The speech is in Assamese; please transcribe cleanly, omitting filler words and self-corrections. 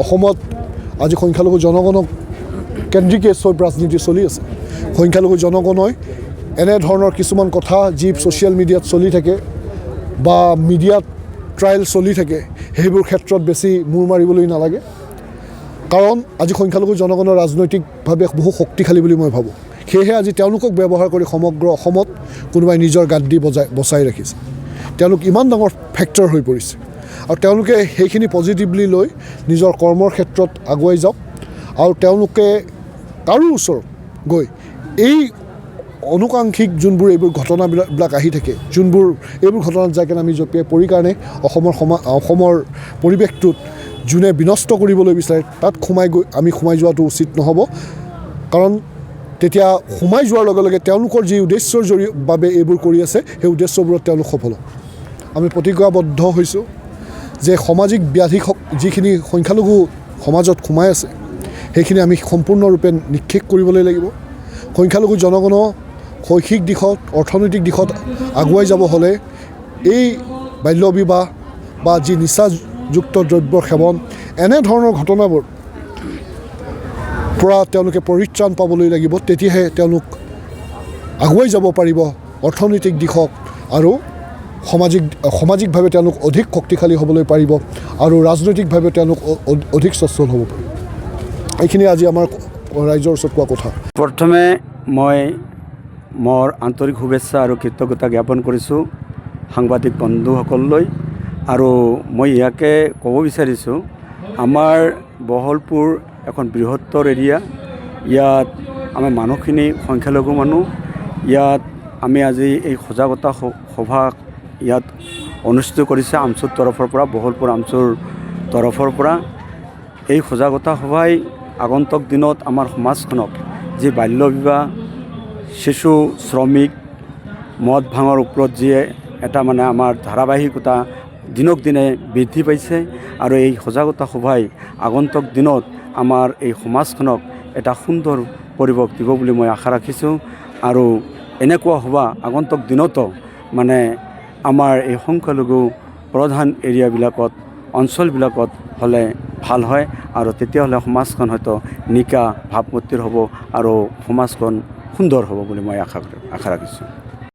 অসমত আজি সংখ্যালঘু জনগণক কেন্দ্ৰিকে ৰাজনীতি চলি আছে। সংখ্যালঘু জনগণই এনেধৰণৰ কিছুমান কথা যি ছ'চিয়েল মিডিয়াত চলি থাকে বা মিডিয়াত ট্ৰায়েল চলি থাকে, সেইবোৰ ক্ষেত্ৰত বেছি মূৰ মাৰিবলৈ নালাগে। কাৰণ আজি সংখ্যালঘু জনগণৰ ৰাজনৈতিকভাৱে বহু শক্তিশালী বুলি মই ভাবোঁ। সেয়েহে আজি তেওঁলোকক ব্যৱহাৰ কৰি সমগ্ৰ অসমত কোনোবাই নিজৰ গাদ্দি বচাই ৰাখিছে। তেওঁলোক ইমান ডাঙৰ ফেক্টৰ হৈ পৰিছে আৰু তেওঁলোকে সেইখিনি পজিটিভলি লৈ নিজৰ কৰ্মৰ ক্ষেত্ৰত আগুৱাই যাওক আৰু তেওঁলোকে কাৰো ওচৰত গৈ এই অনুকাংক্ষিক যোনবোৰ এইবোৰ ঘটনাবিলাক আহি থাকে, এইবোৰ ঘটনাত যাই কেনে আমি জঁপিয়াই পৰি কাৰণে অসমৰ পৰিৱেশটোত যোনে বিনষ্ট কৰিবলৈ বিচাৰে তাত আমি সোমাই যোৱাটো উচিত নহ'ব। কাৰণ তেতিয়া সোমাই যোৱাৰ লগে লগে তেওঁলোকৰ যি উদ্দেশ্যৰ বাবে এইবোৰ কৰি আছে, সেই উদ্দেশ্যবোৰত তেওঁলোক সফল হ'ব। আমি প্ৰতিজ্ঞাবদ্ধ হৈছোঁ যে সামাজিক ব্যাধি যিখিনি সংখ্যালঘু সমাজত সোমাই আছে সেইখিনি আমি সম্পূৰ্ণৰূপে নিক্ষেপ কৰিবলৈ লাগিব। সংখ্যালঘু জনগণৰ শৈক্ষিক দিশত, অৰ্থনৈতিক দিশত আগুৱাই যাব হ'লে এই বাল্য বিবাহ বা যি নিচাযুক্ত দ্ৰব্যৰ সেৱন, এনেধৰণৰ ঘটনাবোৰ পৰা তেওঁলোকে পৰিত্ৰাণ পাবলৈ লাগিব। তেতিয়াহে তেওঁলোক আগুৱাই যাব পাৰিব অৰ্থনৈতিক দিশত আৰু সামাজিকভাৱে তেওঁলোক অধিক শক্তিশালী হ'বলৈ পাৰিব আৰু ৰাজনৈতিকভাৱে তেওঁলোক অধিক সচ্ছল হ'ব পাৰিব। এইখিনি আজি আমাৰ ৰাইজৰ ওচৰত কোৱা কথা। প্ৰথমে মই মোৰ আন্তৰিক শুভেচ্ছা আৰু কৃতজ্ঞতা জ্ঞাপন কৰিছোঁ সাংবাদিক বন্ধুসকললৈ। আৰু মই ইয়াকে ক'ব বিচাৰিছোঁ, আমাৰ বহলপুৰ এখন বৃহত্তৰ এৰিয়া। ইয়াত আমাৰ মানুহখিনি সংখ্যালঘু মানুহ। ইয়াত আমি আজি এই সজাগতা সভা ইয়াত অনুষ্ঠিত কৰিছে আমচুৰ তৰফৰ পৰা, বহলপুৰ আমচুৰ তৰফৰ পৰা। এই সজাগতা সভাই আগন্তুক দিনত আমাৰ সমাজখনক যি বাল্য বিবাহ, শিশু শ্ৰমিক, মদ ভাঙৰ ওপৰত যি এটা আমাৰ ধাৰাবাহিকতা দিনক দিনে বৃদ্ধি পাইছে, আৰু এই সজাগতা সভাই আগন্তুক দিনত আমাৰ এই সমাজখনক এটা সুন্দৰ পৰিৱেশ দিব বুলি মই আশা ৰাখিছোঁ। আৰু এনেকুৱা সভা আগন্তুক দিনতো আমাৰ এই সংখ্যালঘু প্ৰধান এৰিয়াবিলাকত, অঞ্চলবিলাকত হ'লে ভাল হয়, আৰু তেতিয়াহ'লে সমাজখন হয়তো নিকা ভাৱমূৰ্তিৰ হ'ব আৰু সমাজখন সুন্দৰ হ'ব বুলি মই আশা ৰাখিছোঁ।